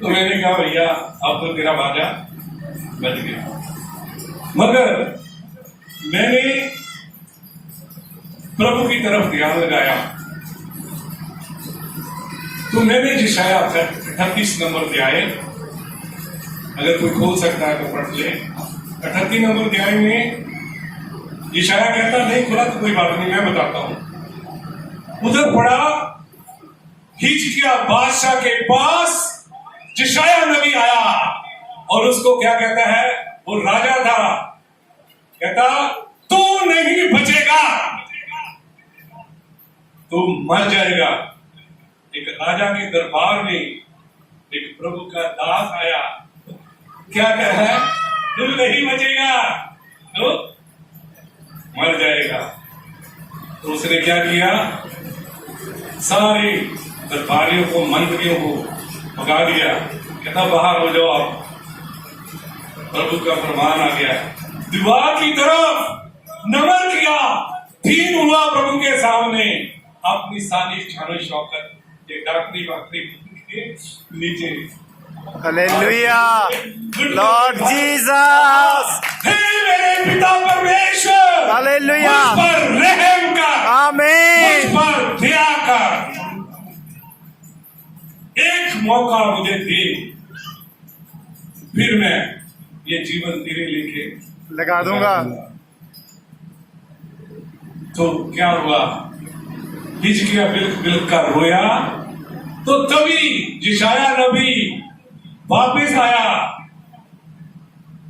तो मैंने कहा भैया अब तो तेरा बाजा बज गया। मगर मैंने प्रभु की तरफ ध्यान लगाया तो मैंने यशाया 38 नंबर अध्याय, अगर कोई खोल सकता है तो पढ़ ले। 38 नंबर अध्याय में यशाया कहता, नहीं खुला तो कोई बात नहीं, मैं बताता हूं। उधर पढ़ा, हिजकिय्याह बादशाह के पास यशाया नबी आया और उसको क्या कहता है, वो राजा था, कहता तू नहीं बचेगा, तू मर जाएगा। एक राजा के दरबार में एक प्रभु का दास आया, क्या कह रहा है, तू नहीं बचेगा, तो मर जाएगा। तो उसने क्या किया, सारे दरबारियों को, मंत्रियों को भगा दिया, कहता बाहर हो जाओ आप, प्रभु का फरमान आ गया। दीवार की तरफ नमन किया, दीन हुआ प्रभु के सामने, अपनी सारी शान शौकत डाकनी बाकरी के नीचे। हालेलुया, लॉर्ड जीसस, हे मेरे पिता परमेश्वर, हालेलुया, मुझ पर रहम कर, आमीन, मुझ पर दया कर, एक मौका मुझे दे, फिर मैं ये जीवन तेरे लेके लगा दूंगा। तो क्या हुआ, हिजकिय्याह बिल्कुल का रोया, तो तभी यशाया नबी वापस आया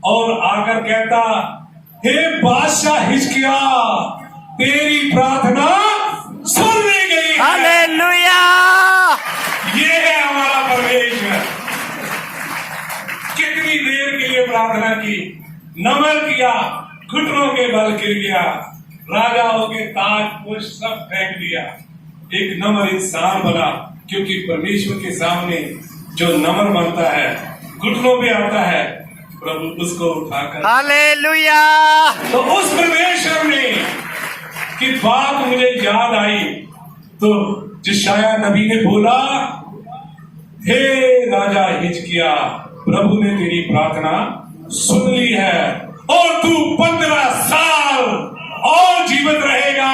और आकर कहता, हे बादशाह हिजकिय्याह, तेरी प्रार्थना सुन ली गई है। हालेलुया, ये है हमारा परमेश्वर। कितनी देर के लिए प्रार्थना की, नमन किया, घुटनों के बल गिर गया, राजाओं के ताज को सब फेंक दिया, एक नम्र इंसान बना, क्योंकि परमेश्वर के सामने जो नम्र बनता है, घुटनों पे आता है, प्रभु उसको उठाकर। हालेलुया, तो उस परमेश्वर ने की बात मुझे याद आई, तो यशाया नबी ने बोला, हे राजा हिजकिय्याह, प्रभु ने तेरी प्रार्थना सुन ली है और तू 15 साल और जीवित रहेगा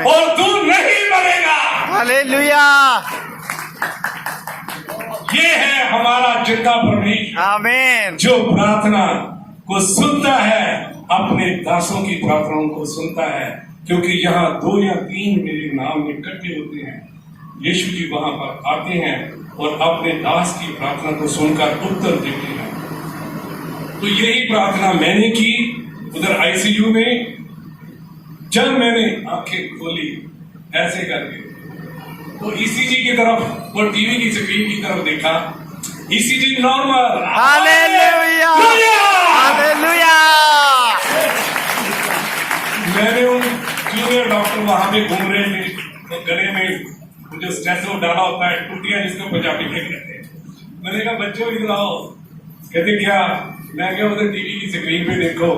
और तू नहीं मरेगा। हालेलुया, ये है हमारा जिंदा परमेश्वर, आमीन, जो प्रार्थना को सुनता है, अपने दासों की प्रार्थनाओं को सुनता है। क्योंकि यहाँ 2 या 3 मेरे नाम में इकट्ठे होते हैं, यीशु जी वहां पर आते हैं और अपने दास की प्रार्थना को सुनकर उत्तर देते हैं। तो यही प्रार्थना मैंने की उधर आईसीयू में। जब मैंने आंखें खोली ऐसे करके, तो ईसीजी की तरफ और टीवी की स्क्रीन की तरफ देखा, ईसीजी नॉर्मल। Hallelujah, hallelujah. मैंने उन जूनियर डॉक्टर वहां पे घूम रहे थे, तो गले में जो स्टेथो डाला होता है, टूटियां जिसको पंजाबी में कहते हैं। मैंने कहा बच्चों इधर आओ, कहते क्या, मैं क्या, उधर टीवी की स्क्रीन पे देखो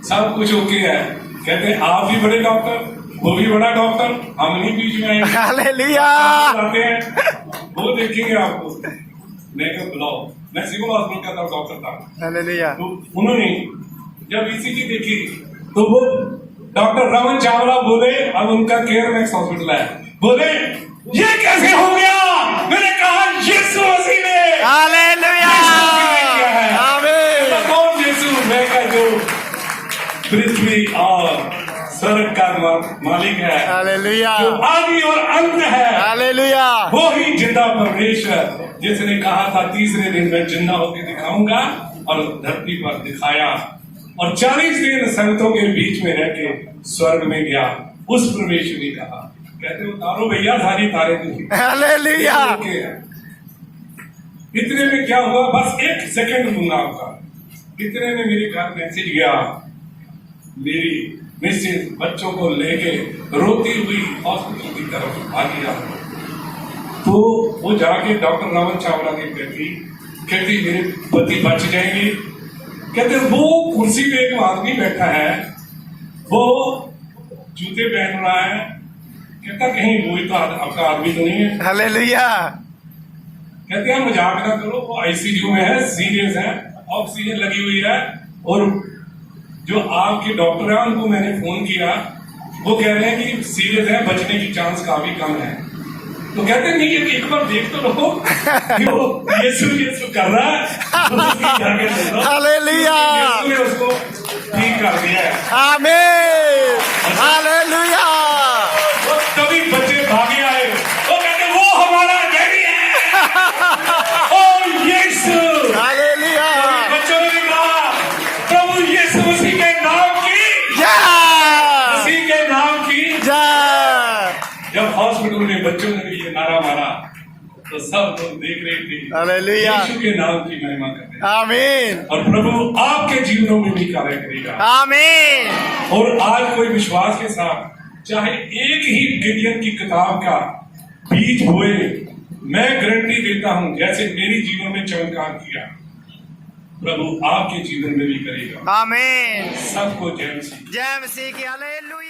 सब कुछ ओके है। कहते आप भी बड़े डॉक्टर, वो भी बड़ा डॉक्टर, हम नहीं बीच में आए, हालेलुया, आते हैं, वो देखेंगे आपको। मैं क्या बुलाओ, मैं सिविल हॉस्पिटल का डॉक्टर था। हालेलुया, तो उन्होंने जब ईसीजी देखी तो वो डॉक्टर रमन चावला बोले, अब उनका केयर मैक्स हॉस्पिटल है, बोले ये कैसे हो गया। मैंने कहा यीशु मसीह ने, हालेलुया, आमीन, कौन यीशु, मैं का जो पृथ्वी और स्वर्ग का मालिक है, हालेलुया, जो आदि और अंत है, हालेलुया, वो ही जिंदा परमेश्वर, जिसने कहा था तीसरे दिन मैं जिंदा होकर दिखाऊंगा, और धरती पर दिखाया, और 40 दिन संतों के बीच में रह के स्वर्ग में गया। उस परमेश्वर ने कहा, कहते उतारो भैया सारी तारे दी। हालेलुया। इतने में क्या हुआ, बस 1 सेकंड दूंगा आपका। इतने में मेरे घर मैसेज गया, मेरी मिसेज बच्चों को लेके रोती हुई हॉस्पिटल की तरफ भागी जा रही। तो वो जाके डॉक्टर रमन चावला की कहती मेरे पति बच जाएंगे। कहते वो कुर्सी पे एक आदमी बैठा है, वो जूते पहन रहा है, कहता कहीं वो ही तो आपका आदमी तो नहीं है। हालेलुया। कहते हैं मजाक ना करो, वो आईसीयू में है, सीरियस है, ऑक्सीजन लगी हुई है। और जो आपके डॉक्टर हैं उनको मैंने फोन किया, वो कह रहे हैं कि सीरियस है, बचने की चांस काफी कम है। तो कहते हैं नहीं, ये एक बार देख तो लो कि वो यीशु कर रहा है, तो उसकी जाके दे दो। हालेलुया। यीशु ने उसको ठीक कर दिया है। आमीन। हालेलुया। वो तभी बच्चे भागे आए, वो कहते वो हमारा डैडी है। ओ यीशु। हालेलुया। बच्चों ने भी कहा प्रभु यीशु मसीह के नाम की, जय मसीह के नाम की। जय। जब हॉस्पिटल में बच्चों ने भी ये नारा मारा तो सब लोग देख रहे थे, हालेलुया। यीशु के नाम की महिमा कर रहे हैं। आमीन। और प्रभु आपके जीवनों में भी कार्य करेगा। आमीन। और आज कोई विश्वास के साथ चाहे एक ही गिडियन की किताब का बीज बोए, मैं गारंटी देता हूं जैसे मेरी जीवन में चमत्कार किया, प्रभु आपके जीवन में भी करेगा। आमीन। सबको जय मसीह। जय मसीह की। हालेलुया।